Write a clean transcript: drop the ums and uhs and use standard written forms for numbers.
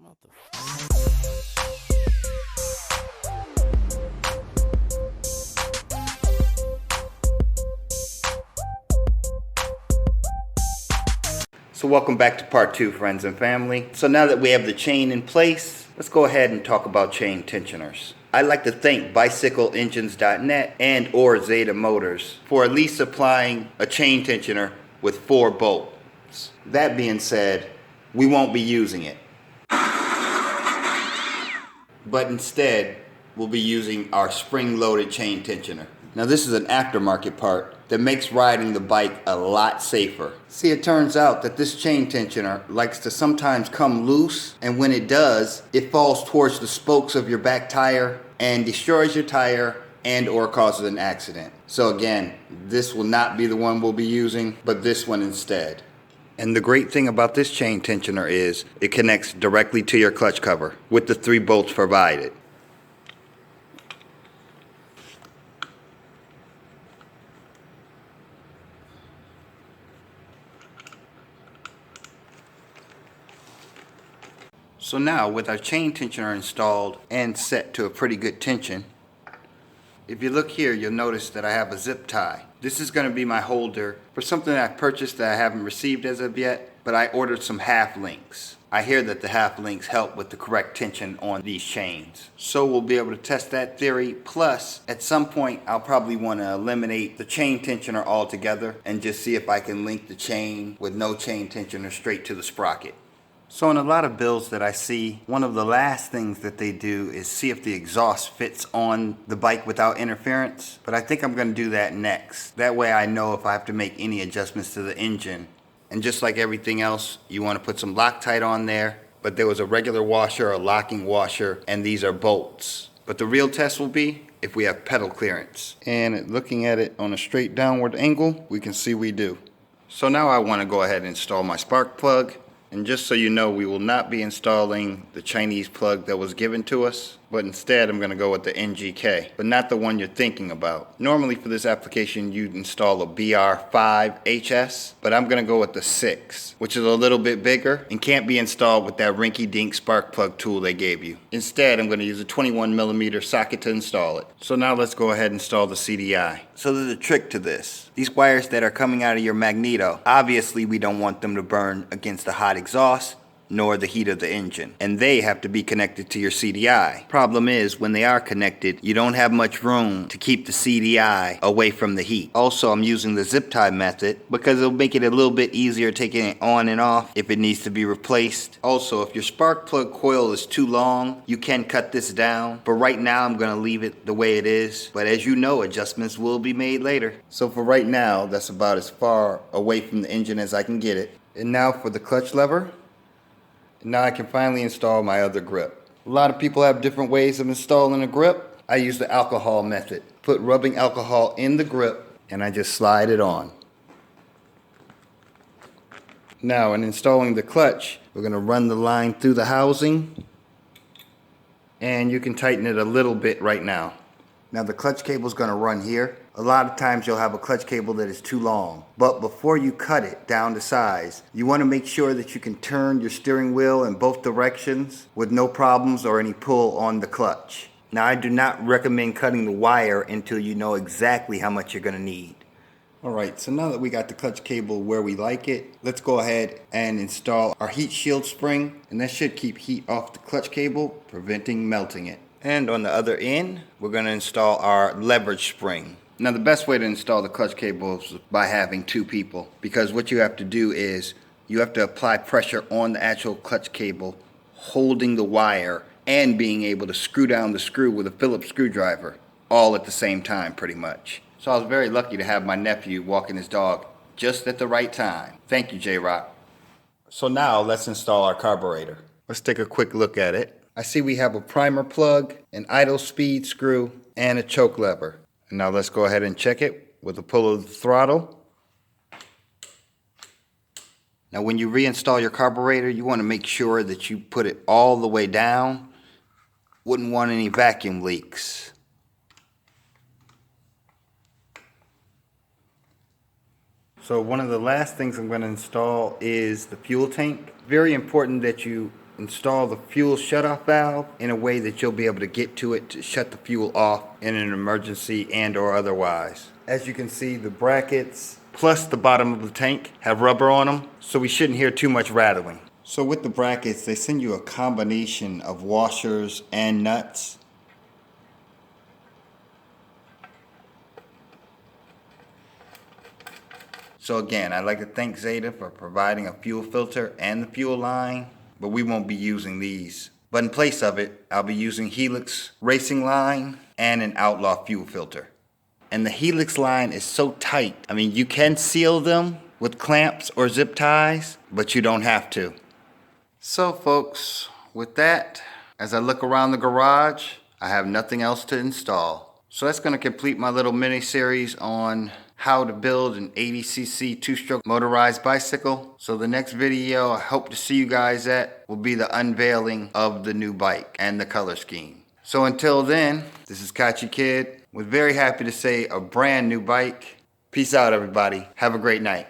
So welcome back to part 2, friends and family. So now that we have the chain in place, let's go ahead and talk about chain tensioners. I'd like to thank bicycleengines.net and or Zeta Motors for at least supplying a chain tensioner with 4 bolts. That being said, we won't be using it. But instead, we'll be using our spring-loaded chain tensioner. Now this is an aftermarket part that makes riding the bike a lot safer. See, it turns out that this chain tensioner likes to sometimes come loose, and when it does, it falls towards the spokes of your back tire and destroys your tire and or causes an accident. So again, this will not be the one we'll be using, but this one instead. And the great thing about this chain tensioner is it connects directly to your clutch cover with the 3 bolts provided. So now with our chain tensioner installed and set to a pretty good tension, if you look here, you'll notice that I have a zip tie. This is going to be my holder for something that I purchased that I haven't received as of yet, but I ordered some half links. I hear that the half links help with the correct tension on these chains. So we'll be able to test that theory, plus at some point I'll probably want to eliminate the chain tensioner altogether and just see if I can link the chain with no chain tensioner straight to the sprocket. So in a lot of builds that I see, one of the last things that they do is see if the exhaust fits on the bike without interference. But I think I'm going to do that next. That way I know if I have to make any adjustments to the engine. And just like everything else, you want to put some Loctite on there. But there was a regular washer, a locking washer, and these are bolts. But the real test will be if we have pedal clearance. And looking at it on a straight downward angle, we can see we do. So now I want to go ahead and install my spark plug. And just so you know, we will not be installing the Chinese plug that was given to us, but instead I'm going to go with the NGK, but not the one you're thinking about. Normally for this application you'd install a BR5HS, but I'm going to go with the 6, which is a little bit bigger and can't be installed with that rinky-dink spark plug tool they gave you. Instead I'm going to use a 21mm socket to install it. So now let's go ahead and install the CDI. So there's a trick to this. These wires that are coming out of your magneto, obviously we don't want them to burn against the hot exhaust nor the heat of the engine, and they have to be connected to your CDI. Problem is, when they are connected, you don't have much room to keep the CDI away from the heat. Also, I'm using the zip tie method because it'll make it a little bit easier taking it on and off if it needs to be replaced. Also, if your spark plug coil is too long, you can cut this down, but right now I'm going to leave it the way it is. But as you know, adjustments will be made later. So for right now, that's about as far away from the engine as I can get it. And now for the clutch lever. Now I can finally install my other grip. A lot of people have different ways of installing a grip. I use the alcohol method. Put rubbing alcohol in the grip and I just slide it on. Now in installing the clutch, we're going to run the line through the housing and you can tighten it a little bit right now. Now the clutch cable is going to run here. A lot of times you'll have a clutch cable that is too long, but before you cut it down to size, you want to make sure that you can turn your steering wheel in both directions with no problems or any pull on the clutch. Now I do not recommend cutting the wire until you know exactly how much you're going to need. Alright, so now that we got the clutch cable where we like it, let's go ahead and install our heat shield spring, and that should keep heat off the clutch cable, preventing melting it. And on the other end, we're going to install our leverage spring. Now the best way to install the clutch cable is by having 2 people, because what you have to do is you have to apply pressure on the actual clutch cable, holding the wire and being able to screw down the screw with a Phillips screwdriver all at the same time pretty much. So I was very lucky to have my nephew walking his dog just at the right time. Thank you, J-Rock. So now let's install our carburetor. Let's take a quick look at it. I see we have a primer plug, an idle speed screw, and a choke lever. Now let's go ahead and check it with a pull of the throttle. Now when you reinstall your carburetor, you want to make sure that you put it all the way down. Wouldn't want any vacuum leaks. So one of the last things I'm going to install is the fuel tank. Very important that you install the fuel shutoff valve in a way that you'll be able to get to it to shut the fuel off in an emergency and or otherwise. As you can see, the brackets plus the bottom of the tank have rubber on them, so we shouldn't hear too much rattling. So with the brackets, they send you a combination of washers and nuts. So again, I'd like to thank Zeta for providing a fuel filter and the fuel line, but we won't be using these. But in place of it, I'll be using Helix racing line and an Outlaw fuel filter. And the Helix line is so tight. I mean, you can seal them with clamps or zip ties, but you don't have to. So folks, with that, as I look around the garage, I have nothing else to install. So that's going to complete my little mini series on how to build an 80cc two-stroke motorized bicycle. So the next video I hope to see you guys at will be the unveiling of the new bike and the color scheme. So until then, this is Kachi Kid with very happy to say a brand new bike. Peace out everybody. Have a great night.